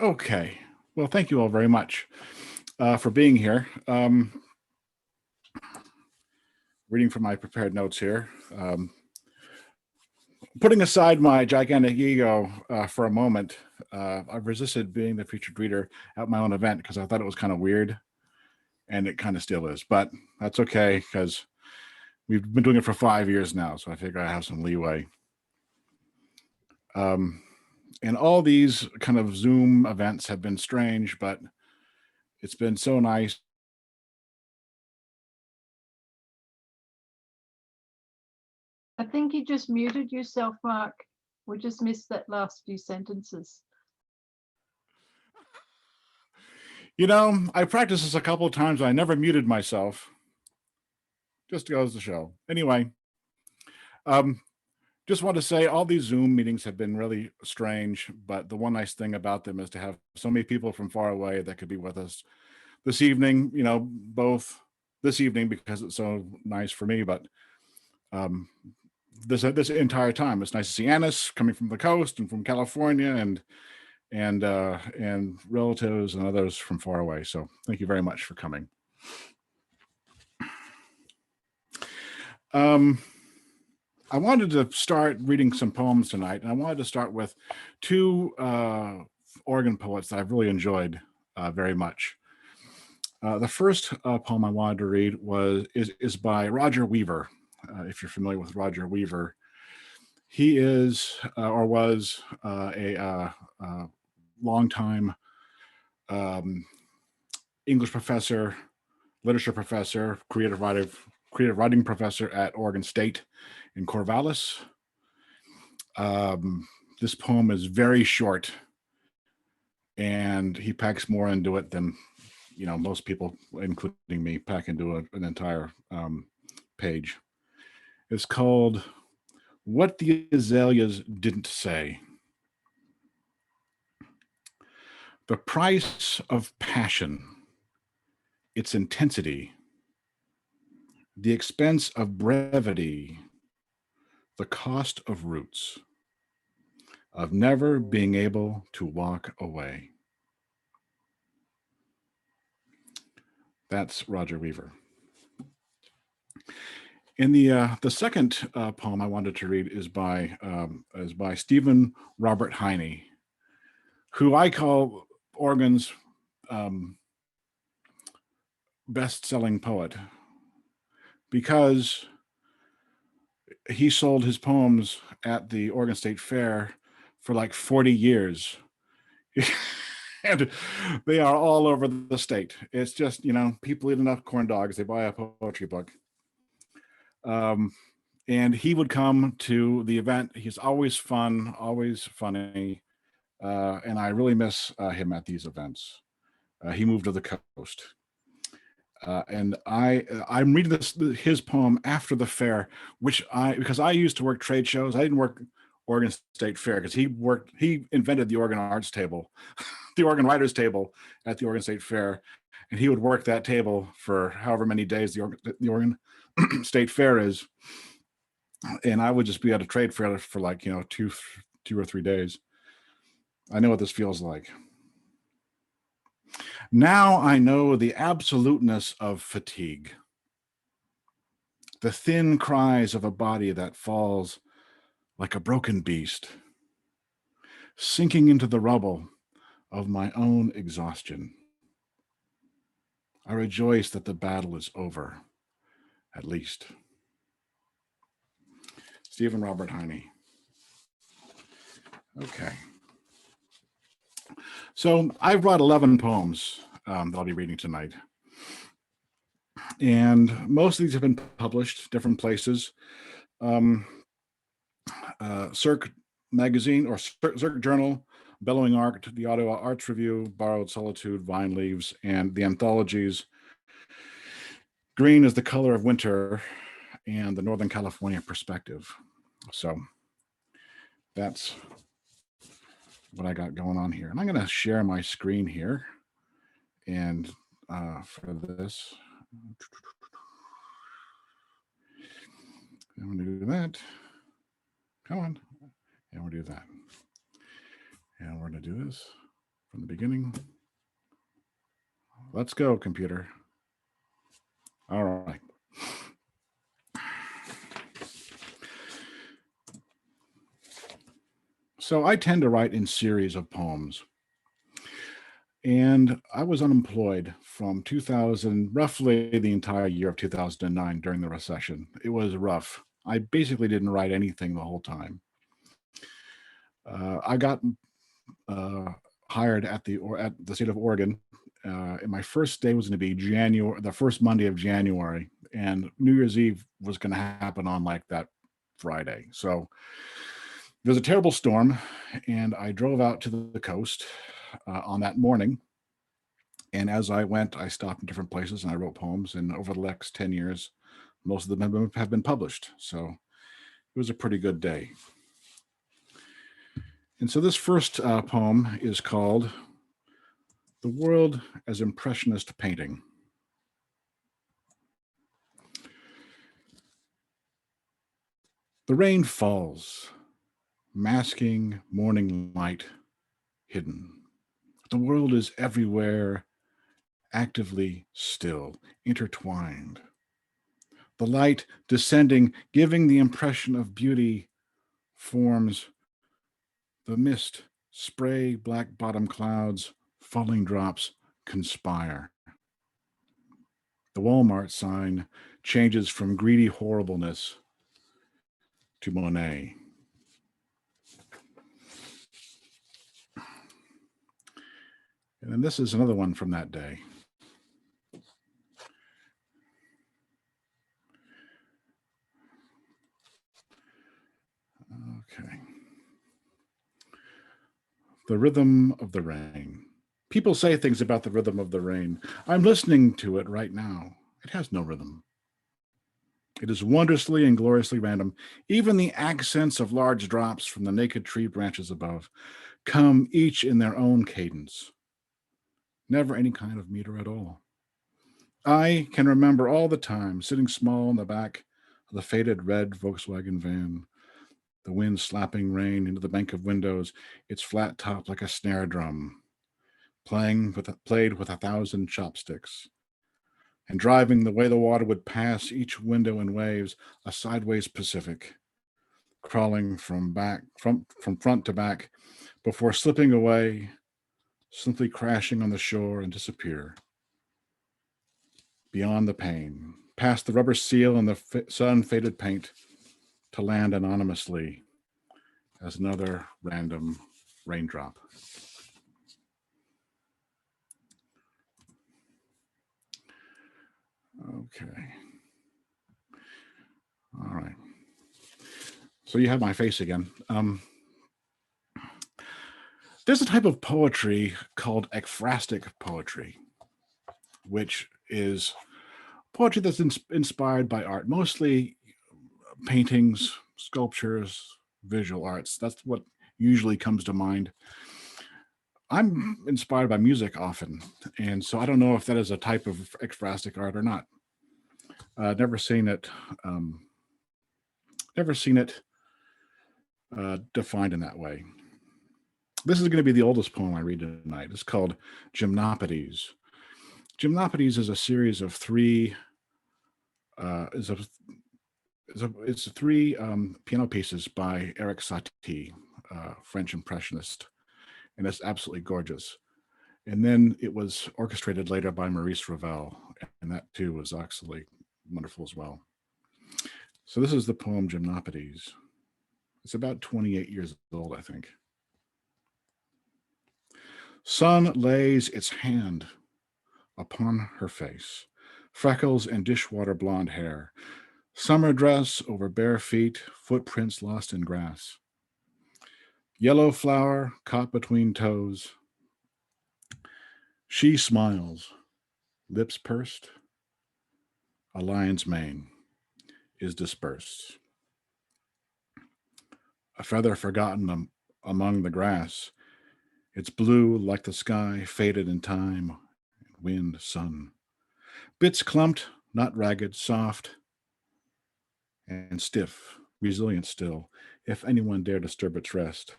Okay. Well, thank you all very much for being here. Reading from my prepared notes here. Putting aside my gigantic ego for a moment, I've resisted being the featured reader at my own event because I thought it was kind of weird, and it kind of still is. But that's okay because we've been doing it for 5 years now, so I figure I have some leeway. And all these kind of Zoom events have been strange, but it's been so nice. I think you just muted yourself, Mark. We just missed that last few sentences. You know, I practiced this a couple of times. I never muted myself. Just goes to show. Anyway, just want to say all these Zoom meetings have been really strange, but the one nice thing about them is to have so many people from far away that could be with us this evening, you know, both this evening because it's so nice for me, but this entire time it's nice to see Annis coming from the coast and from California and relatives and others from far away. So thank you very much for coming. I wanted to start reading some poems tonight, and I wanted to start with two Oregon poets that I've really enjoyed very much. The first poem I wanted to read is by Roger Weaver. If you're familiar with Roger Weaver, he is or was a longtime English professor, literature professor, creative writing professor at Oregon State in Corvallis. This poem is very short, and he packs more into it than most people, including me, pack into an entire page. It's called "What the Azaleas Didn't Say." The price of passion, its intensity, the expense of brevity, the cost of roots, of never being able to walk away. That's Roger Weaver. In the second poem I wanted to read is by Stephen Robert Heine, who I call Oregon's best-selling poet because he sold his poems at the Oregon State Fair for like 40 years. And they are all over the state. It's just, people eat enough corn dogs, they buy a poetry book. And he would come to the event. He's always fun, always funny. And I really miss him at these events. He moved to the coast. And I'm reading his poem after the fair, because I used to work trade shows. I didn't work Oregon State Fair because he invented the Oregon Arts Table, the Oregon Writers Table at the Oregon State Fair, and he would work that table for however many days the Oregon State Fair is, and I would just be at a trade fair for like 2 or 3 days. I know what this feels like. Now I know the absoluteness of fatigue, the thin cries of a body that falls like a broken beast, sinking into the rubble of my own exhaustion. I rejoice that the battle is over, at least. Stephen Robert Heine. Okay. So I've brought 11 poems that I'll be reading tonight. And most of these have been published different places. Cirque Magazine or Cirque Journal, Bellowing Art, the Ottawa Arts Review, Borrowed Solitude, Vine Leaves, and the anthologies Green is the Color of Winter and the Northern California Perspective. So that's what I got going on here. And I'm going to share my screen here. And for this, I'm going to do that. Come on. And we'll do that. And we're going to do this. from the beginning. Let's go, computer. All right. So I tend to write in series of poems. And I was unemployed from 2000, roughly the entire year of 2009 during the recession. It was rough. I basically didn't write anything the whole time. I got hired at the state of Oregon. And my first day was going to be the first Monday of January, and New Year's Eve was going to happen on like that Friday. So it was a terrible storm, and I drove out to the coast on that morning. And as I went, I stopped in different places and I wrote poems. And over the next 10 years, most of them have been published. So it was a pretty good day. And so this first poem is called The World as Impressionist Painting. The rain falls, masking morning light hidden. The world is everywhere, actively still, intertwined. The light descending, giving the impression of beauty, forms the mist, spray, black bottom clouds, falling drops conspire. The Walmart sign changes from greedy horribleness to Monet. And then this is another one from that day. Okay. The Rhythm of the Rain. People say things about the rhythm of the rain. I'm listening to it right now. It has no rhythm. It is wondrously and gloriously random. Even the accents of large drops from the naked tree branches above come each in their own cadence. Never any kind of meter at all. I can remember all the time sitting small in the back of the faded red Volkswagen van, the wind slapping rain into the bank of windows, its flat top like a snare drum, played with 1,000 chopsticks, and driving the way the water would pass each window in waves, a sideways Pacific, crawling from front to back, before slipping away, simply crashing on the shore and disappear. Beyond the pane, past the rubber seal and the sun-faded paint, to land anonymously as another random raindrop. Okay. All right. So you have my face again. There's a type of poetry called ekphrastic poetry, which is poetry that's inspired by art, mostly paintings, sculptures, visual arts. That's what usually comes to mind. I'm inspired by music often, and so I don't know if that is a type of ekphrastic art or not. Never seen it. Never seen it defined in that way. This is going to be the oldest poem I read tonight. It's called Gymnopodes. Gymnopodes is a series of three. It's three piano pieces by Eric Satie, French impressionist, and it's absolutely gorgeous. And then it was orchestrated later by Maurice Ravel, and that too was actually wonderful as well. So this is the poem Gymnopodes. It's about 28 years old, I think. Sun lays its hand upon her face, freckles and dishwater blonde hair, summer dress over bare feet, footprints lost in grass. Yellow flower caught between toes. She smiles, lips pursed. A lion's mane is dispersed. A feather forgotten among the grass. It's blue like the sky, faded in time, wind, sun. Bits clumped, not ragged, soft and stiff, resilient still, if anyone dare disturb its rest.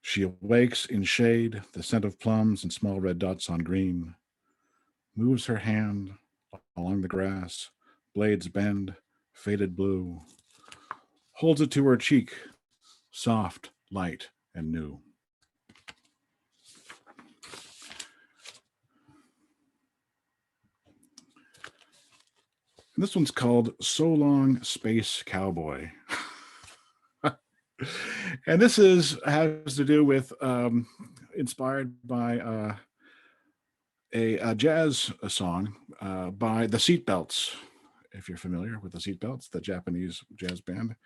She awakes in shade, the scent of plums and small red dots on green, moves her hand along the grass, blades bend, faded blue, holds it to her cheek, soft, light, and new. And this one's called So Long Space Cowboy. And this has to do with inspired by a jazz song by the Seatbelts. If you're familiar with the Seatbelts, the Japanese jazz band.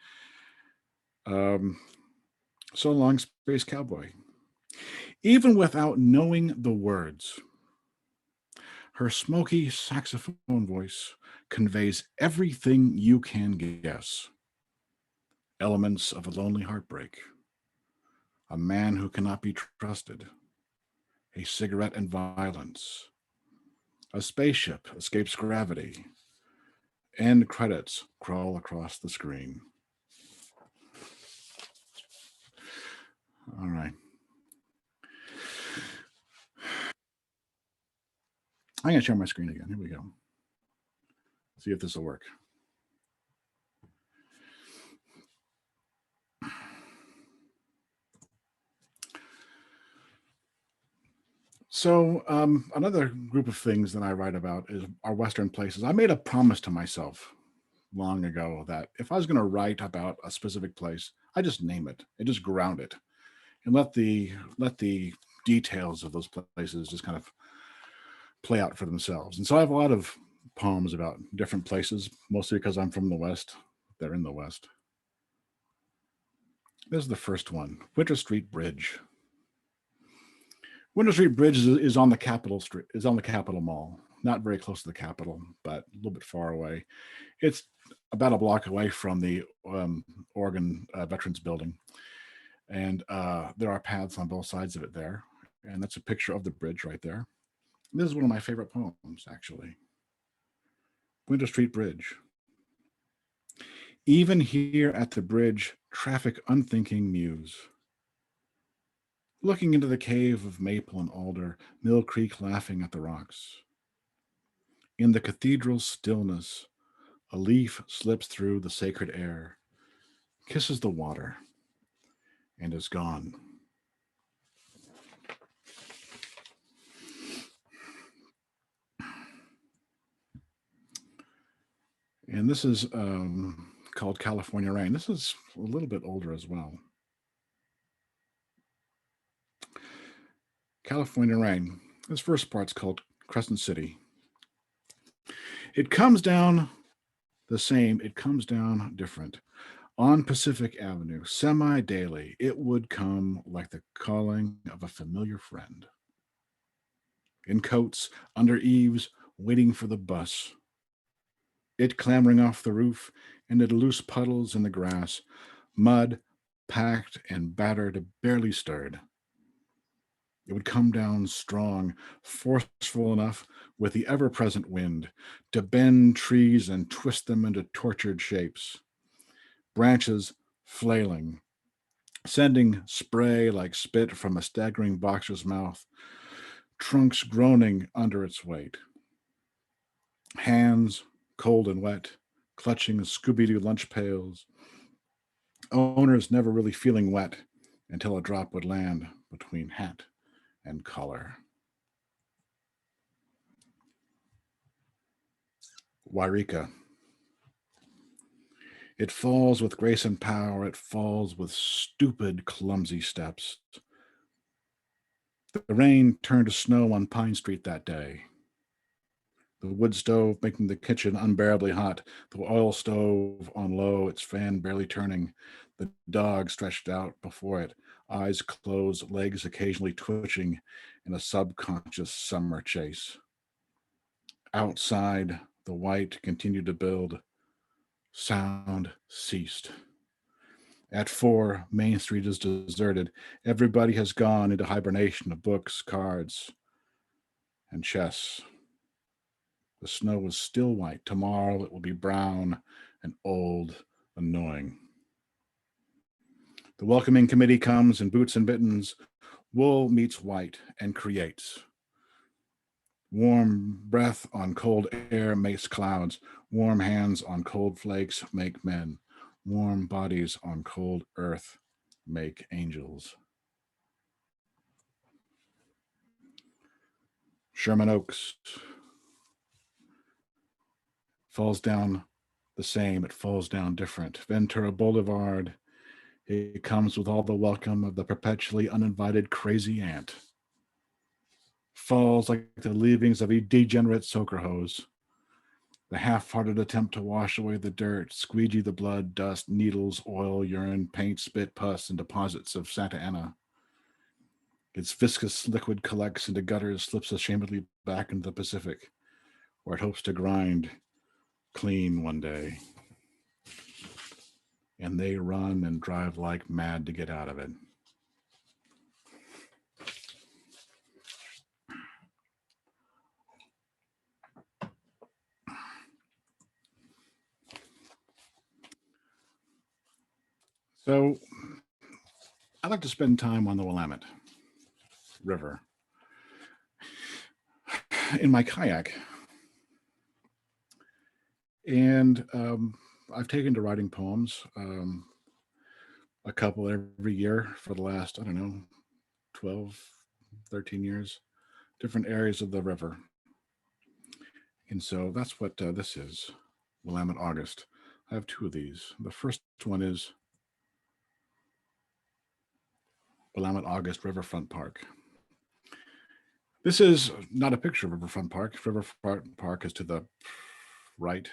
So Long Space Cowboy. Even without knowing the words, her smoky saxophone voice conveys everything you can guess. Elements of a lonely heartbreak, a man who cannot be trusted, a cigarette and violence, a spaceship escapes gravity, end credits crawl across the screen. All right. I'm going to share my screen again. Here we go. See if this will work. So another group of things that I write about are Western places. I made a promise to myself long ago that if I was going to write about a specific place, I just name it and just ground it, and let the details of those places just kind of play out for themselves. And so I have a lot of poems about different places, mostly because I'm from the West. They're in the West. This is the first one: Winter Street Bridge. Winter Street Bridge is on the Capitol Street, is on the Capitol Mall, not very close to the Capitol, but a little bit far away. It's about a block away from the Oregon Veterans Building, and there are paths on both sides of it there, and that's a picture of the bridge right there. This is one of my favorite poems, actually. Winter Street Bridge. Even here at the bridge, traffic unthinking muse. Looking into the cave of maple and alder, Mill Creek laughing at the rocks. In the cathedral's stillness, a leaf slips through the sacred air, kisses the water, and is gone. And this is called California Rain. This is a little bit older as well. California Rain. This first part's called Crescent City. It comes down the same, it comes down different. On Pacific Avenue, semi-daily, it would come like the calling of a familiar friend. In coats, under eaves, waiting for the bus. It clambering off the roof into loose puddles in the grass, mud packed and battered, barely stirred. It would come down strong, forceful enough with the ever present wind to bend trees and twist them into tortured shapes. Branches flailing, sending spray like spit from a staggering boxer's mouth, trunks groaning under its weight. Hands, cold and wet, clutching Scooby Doo lunch pails. Owners never really feeling wet until a drop would land between hat and collar. Wairika. It falls with grace and power. It falls with stupid, clumsy steps. The rain turned to snow on Pine Street that day. The wood stove making the kitchen unbearably hot. The oil stove on low, its fan barely turning. The dog stretched out before it, eyes closed, legs occasionally twitching in a subconscious summer chase. Outside, the white continued to build. Sound ceased. At 4, Main Street is deserted. Everybody has gone into hibernation of books, cards, and chess. The snow is still white. Tomorrow it will be brown and old, annoying. The welcoming committee comes in boots and mittens. Wool meets white and creates. Warm breath on cold air makes clouds. Warm hands on cold flakes make men. Warm bodies on cold earth make angels. Sherman Oaks falls down the same, it falls down different. Ventura Boulevard, it comes with all the welcome of the perpetually uninvited crazy aunt. Falls like the leavings of a degenerate soaker hose. The half-hearted attempt to wash away the dirt, squeegee the blood, dust, needles, oil, urine, paint, spit, pus, and deposits of Santa Ana. Its viscous liquid collects into gutters, slips ashamedly back into the Pacific, where it hopes to grind clean one day. And they run and drive like mad to get out of it. So I like to spend time on the Willamette River in my kayak. And I've taken to writing poems, a couple every year for the last, 12, 13 years, different areas of the river. And so that's what this is, Willamette August. I have two of these. The first one is Willamette August Riverfront Park. This is not a picture of Riverfront Park. Riverfront Park is to the right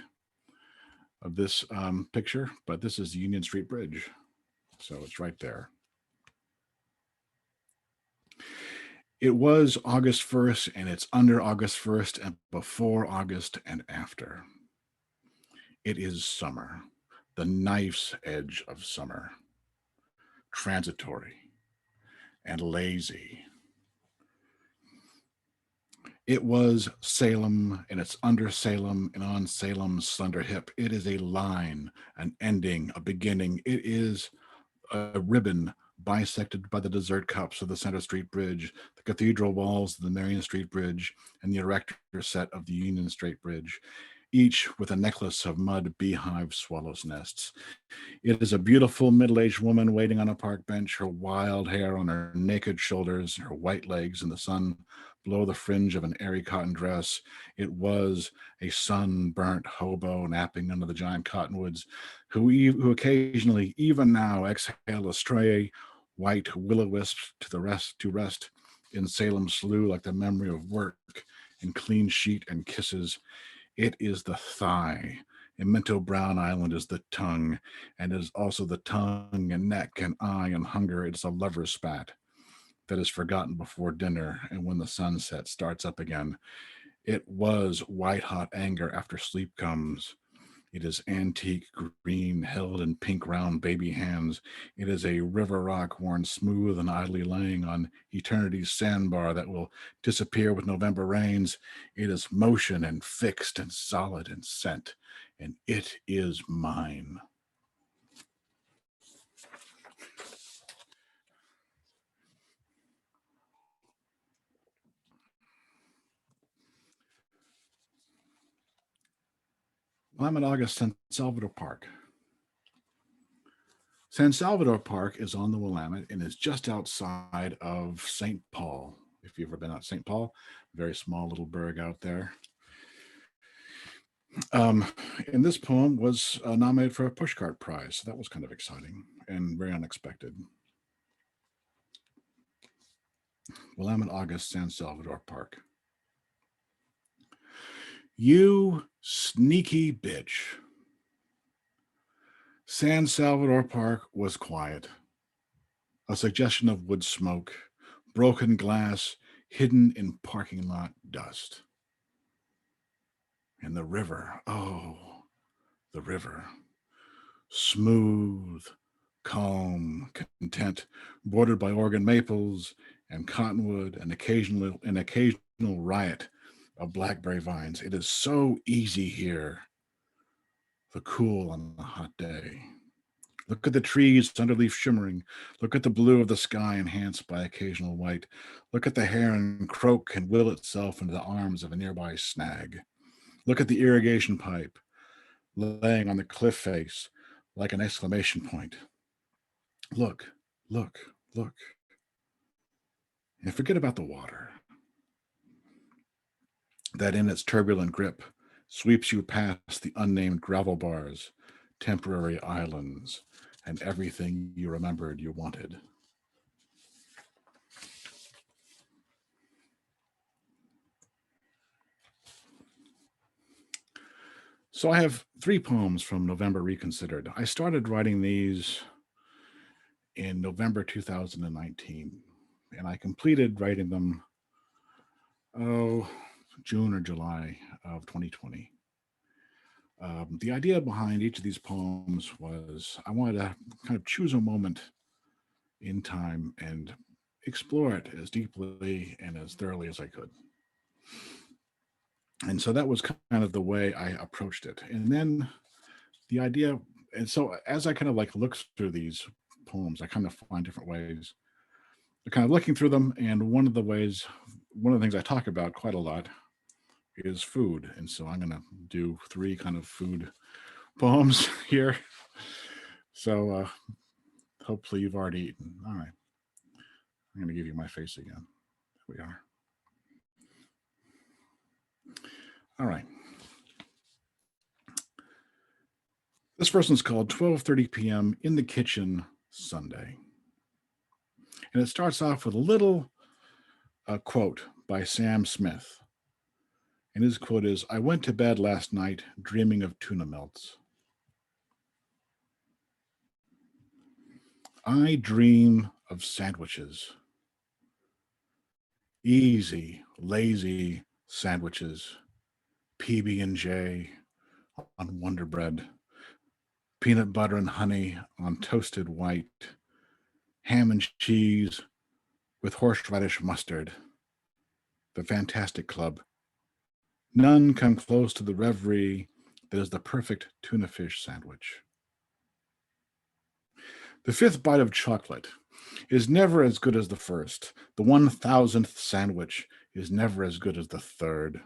of this picture, but this is the Union Street Bridge. So it's right there. It was August 1st, and it's under August 1st, and before August and after. It is summer, the knife's edge of summer, transitory and lazy. It was Salem, and it's under Salem and on Salem's slender hip. It is a line, an ending, a beginning. It is a ribbon bisected by the dessert cups of the Center Street Bridge, the cathedral walls of the Marion Street Bridge, and the erector set of the Union Street Bridge, each with a necklace of mud beehive swallows' nests. It is a beautiful middle-aged woman waiting on a park bench, her wild hair on her naked shoulders, her white legs in the sun below the fringe of an airy cotton dress. It was a sunburnt hobo napping under the giant cottonwoods, who occasionally, even now, exhale a stray white will-o'-wisp to rest in Salem Slough like the memory of work and clean sheet and kisses. It is the thigh. In Minto Brown Island is the tongue, and is also the tongue and neck and eye and hunger. It's a lover's spat that is forgotten before dinner, and when the sunset starts up again. It was white-hot anger after sleep comes. It is antique green held in pink round baby hands. It is a river rock worn smooth and idly laying on eternity's sandbar that will disappear with November rains. It is motion and fixed and solid and scent, and it is mine. I'm in August, San Salvador Park. San Salvador Park is on the Willamette and is just outside of St. Paul. If you've ever been out St. Paul, very small little burg out there. And this poem was nominated for a Pushcart Prize. So that was kind of exciting and very unexpected. Willamette August, San Salvador Park. You sneaky bitch. San Salvador Park was quiet. A suggestion of wood smoke, broken glass hidden in parking lot dust. And the river, oh, the river. Smooth, calm, content, bordered by Oregon maples and cottonwood and an occasional riot of blackberry vines. It is so easy here. The cool on a hot day. Look at the trees, underleaf shimmering. Look at the blue of the sky enhanced by occasional white. Look at the heron croak and will itself into the arms of a nearby snag. Look at the irrigation pipe laying on the cliff face like an exclamation point. Look, look, look. And forget about the water that in its turbulent grip sweeps you past the unnamed gravel bars, temporary islands, and everything you remembered you wanted. So I have 3 poems from November Reconsidered. I started writing these in November 2019, and I completed writing them, June or July of 2020. The idea behind each of these poems was I wanted to kind of choose a moment in time and explore it as deeply and as thoroughly as I could. And so that was kind of the way I approached it. And then the idea, and so as I kind of like look through these poems, I kind of find different ways of kind of looking through them. And one of the things I talk about quite a lot is food. And so I'm going to do 3 kind of food poems here. So hopefully you've already eaten. All right. I'm going to give you my face again. There we are. All right. This person's called 12:30 p.m. in the kitchen Sunday. And it starts off with a little quote by Sam Smith. And his quote is, "I went to bed last night dreaming of tuna melts. I dream of sandwiches. Easy, lazy sandwiches. PB&J on Wonder Bread. Peanut butter and honey on toasted white. Ham and cheese with horseradish mustard. The Fantastic Club. None come close to the reverie that is the perfect tuna fish sandwich. The 5th bite of chocolate is never as good as the first. The 1,000th sandwich is never as good as the 3rd.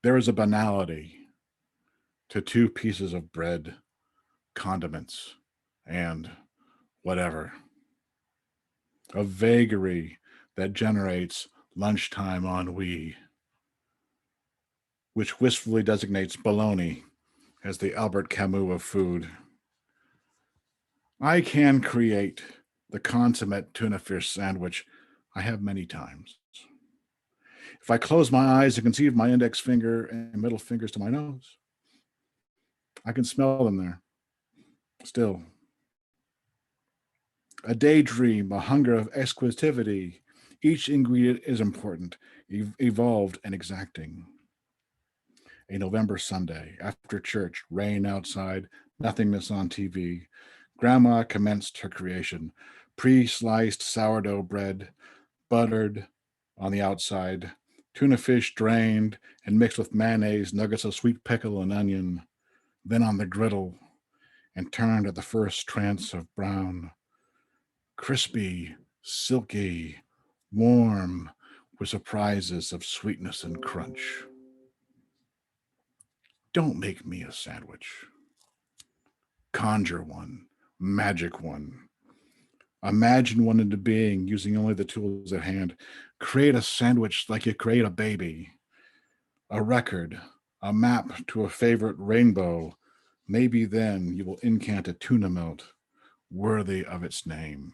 There is a banality to 2 pieces of bread, condiments, and whatever. A vagary that generates lunchtime ennui, which wistfully designates bologna as the Albert Camus of food. I can create the consummate tuna fish sandwich I have many times. If I close my eyes and conceive my index finger and middle fingers to my nose, I can smell them there. Still. A daydream, a hunger of exclusivity. Each ingredient is important, evolved, and exacting. A November Sunday, after church, rain outside, nothingness on TV. Grandma commenced her creation. Pre-sliced sourdough bread, buttered on the outside, tuna fish drained and mixed with mayonnaise, nuggets of sweet pickle and onion, then on the griddle and turned at the first trance of brown. Crispy, silky, warm, with surprises of sweetness and crunch. Don't make me a sandwich. Conjure one, magic one. Imagine one into being using only the tools at hand. Create a sandwich like you create a baby. A record, a map to a favorite rainbow. Maybe then you will incant a tuna melt worthy of its name.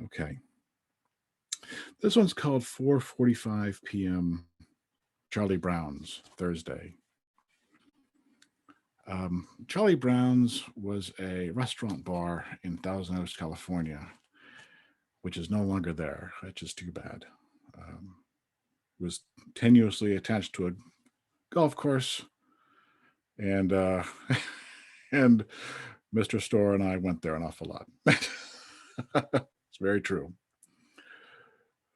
Okay. This one's called 4:45 p.m. Charlie Brown's, Thursday. Charlie Brown's was a restaurant bar in Thousand Oaks, California, which is no longer there. That's just too bad. It was tenuously attached to a golf course, and and Mr. Store and I went there an awful lot. It's very true.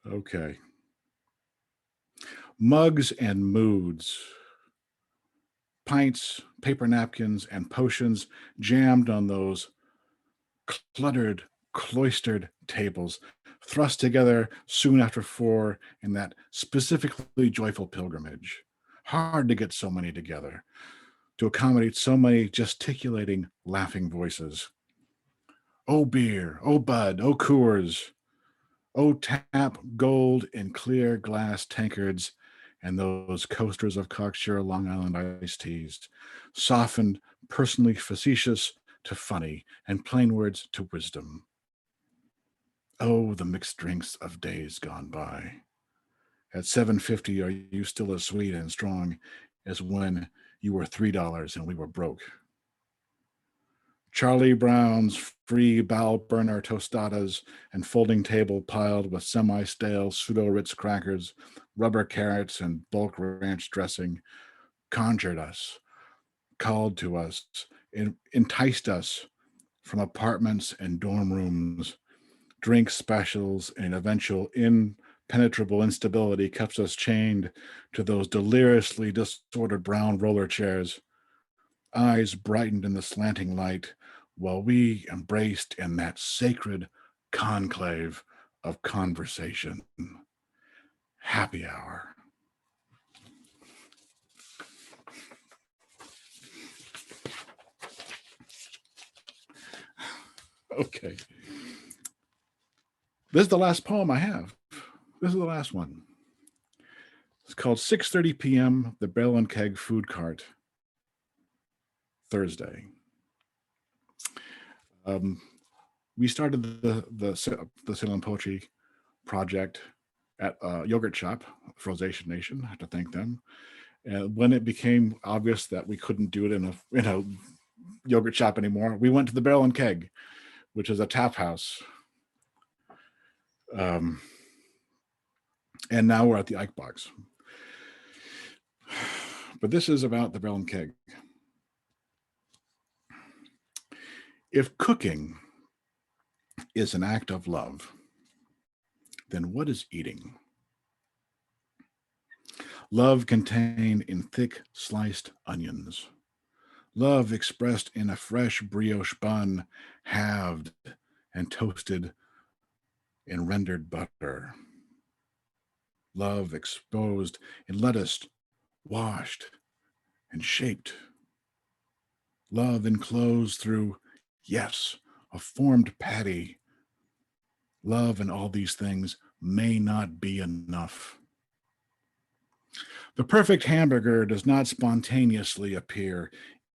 Okay. Mugs and moods, pints, paper napkins, and potions jammed on those cluttered, cloistered tables, thrust together soon after 4 in that specifically joyful pilgrimage. Hard to get so many together, to accommodate so many gesticulating, laughing voices. Oh beer, oh bud, oh Coors, oh tap gold in clear glass tankards, and those coasters of cocksure Long Island iced teas, softened, personally facetious to funny, and plain words to wisdom. Oh, the mixed drinks of days gone by. At 7.50, are you still as sweet and strong as when you were $3 and we were broke? Charlie Brown's free bowel burner tostadas and folding table piled with semi-stale pseudo-Ritz crackers, rubber carrots, and bulk ranch dressing conjured us, called to us, enticed us from apartments and dorm rooms. Drink specials and eventual impenetrable instability kept us chained to those deliriously disordered brown roller chairs. Eyes brightened in the slanting light while we embraced in that sacred conclave of conversation. Happy hour. Okay. This is the last poem I have. This is the last one. It's called 6:30 p.m. The Barrel and Keg Food Cart, Thursday. We started the Salem Poetry Project at a yogurt shop, Frozation Nation. I have to thank them. And when it became obvious that we couldn't do it in a yogurt shop anymore, we went to the Barrel and Keg, which is a tap house. And now we're at the Ike Box. But this is about the Barrel and Keg. If cooking is an act of love, then what is eating? Love contained in thick sliced onions. Love expressed in a fresh brioche bun, halved and toasted in rendered butter. Love exposed in lettuce, washed and shaped. Love enclosed through, yes, a formed patty. Love and all these things may not be enough. The perfect hamburger does not spontaneously appear.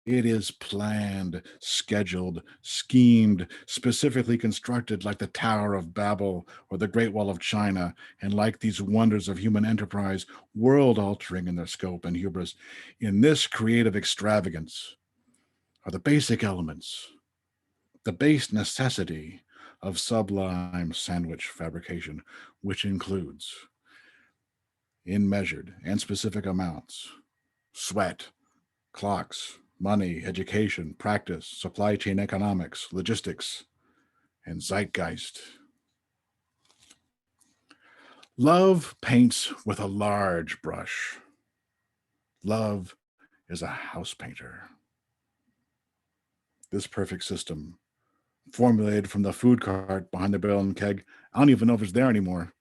It is planned, scheduled, schemed, specifically constructed like the Tower of Babel or the Great Wall of China, and like these wonders of human enterprise, world-altering in their scope and hubris. In this creative extravagance are the basic elements, the base necessity of sublime sandwich fabrication, which includes, in measured and specific amounts, sweat, clocks, money, education, practice, supply chain economics, logistics, and zeitgeist. Love paints with a large brush. Love is a house painter. This perfect system, formulated from the food cart behind the Barrel and Keg, I don't even know if it's there anymore,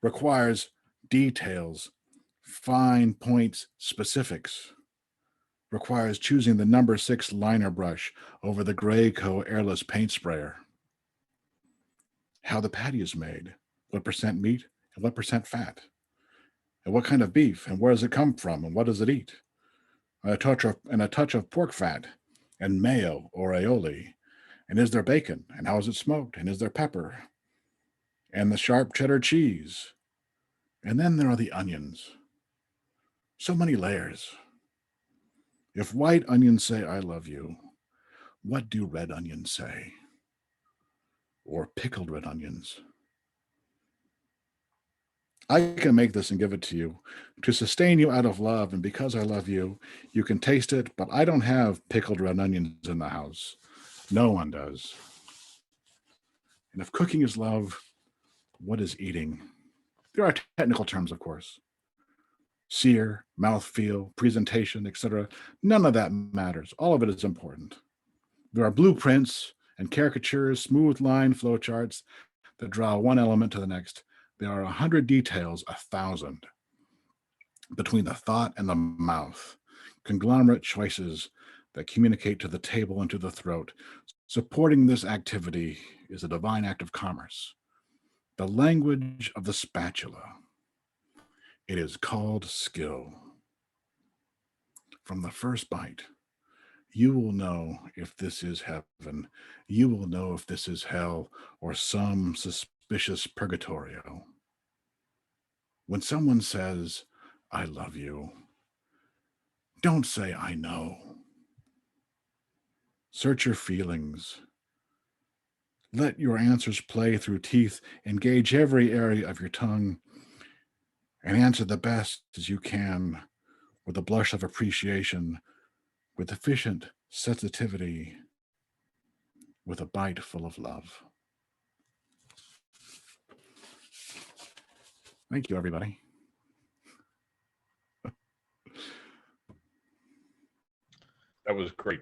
requires details, fine points, specifics. Requires choosing the number 6 liner brush over the Graco airless paint sprayer. How the patty is made, what percent meat and what percent fat, and what kind of beef and where does it come from and what does it eat, and a touch of pork fat and mayo or aioli, and is there bacon and how is it smoked and is there pepper, and the sharp cheddar cheese, and then there are the onions. So many layers. If white onions say, I love you, what do red onions say? Or pickled red onions? I can make this and give it to you to sustain you out of love. And because I love you, you can taste it, but I don't have pickled red onions in the house. No one does. And if cooking is love, what is eating? There are technical terms, of course. sear, mouthfeel, presentation, etc. None of that matters. All of it is important. There are blueprints and caricatures, smooth line flowcharts that draw one element to the next. There are 100 details, 1,000, between the thought and the mouth, conglomerate choices that communicate to the table and to the throat. Supporting this activity is a divine act of commerce, the language of the spatula. It is called skill. From the first bite, you will know if this is heaven. You will know if this is hell or some suspicious purgatorio. When someone says, I love you, don't say, I know. Search your feelings. Let your answers play through teeth. Engage every area of your tongue and answer the best as you can with a blush of appreciation, with efficient sensitivity, with a bite full of love. Thank you, everybody. That was great.